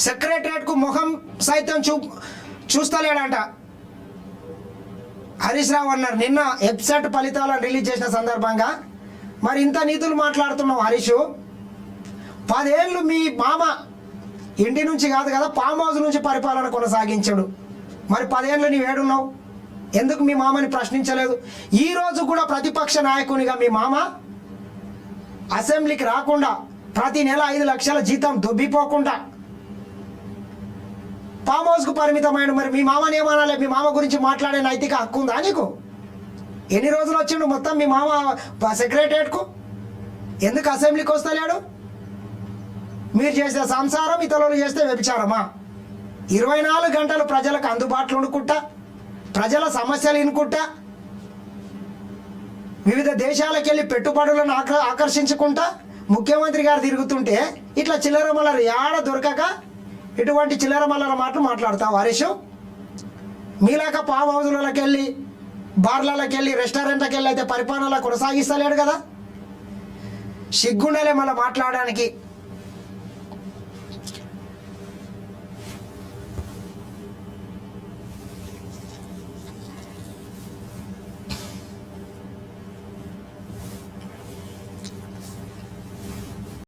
సెక్రటరియట్కు ముఖం సైతం చూస్తలేడంట హరీష్ రావు అన్నారు నిన్న వెబ్సైట్ ఫలితాలను రిలీజ్ చేసిన సందర్భంగా. మరి ఇంత నీతులు మాట్లాడుతున్నావు హరీష్. 10 ఏళ్ళు మీ మామ ఇంటి నుంచి కాదు కదా ఫామ్ హౌస్ నుంచి పరిపాలన కొనసాగించాడు. మరి 10 ఏళ్ళు నీవు ఏడున్నావు? ఎందుకు మీ మామని ప్రశ్నించలేదు? ఈరోజు కూడా ప్రతిపక్ష నాయకునిగా మీ మామ అసెంబ్లీకి రాకుండా ప్రతి నెల 5 లక్షల జీతం దొబ్బిపోకుండా ఫామ్ హౌస్కు పరిమితమైన మరి మీ మామని ఏమనాలి? మీ మామ గురించి మాట్లాడే నైతిక హక్కు ఉందా నీకు? ఎన్ని రోజులు వచ్చిండు మొత్తం మీ మామ సెక్రటరియట్కు? ఎందుకు అసెంబ్లీకి వస్తలేడు? మీరు చేసే సంసారం ఇతరులు చేస్తే వ్యభిచారమా? 24 గంటలు ప్రజలకు అందుబాటులో ఉండుకుంటా, ప్రజల సమస్యలు వినుకుంటా, వివిధ దేశాలకు వెళ్ళి పెట్టుబడులను ఆకర్షించుకుంటా ముఖ్యమంత్రి గారు తిరుగుతుంటే ఇట్లా చిల్లర మల్లర ఏడ దొరకక ఇటువంటి చిల్లర మల్లర మాటలు మాట్లాడతావు హరీష్. మీలాక ఫామ్ హౌస్లకి వెళ్ళి బార్లకి వెళ్ళి రెస్టారెంట్లకు వెళ్ళి అయితే పరిపాలన కొనసాగిస్తలేడు కదా. సిగ్గుండాలే మళ్ళీ మాట్లాడడానికి.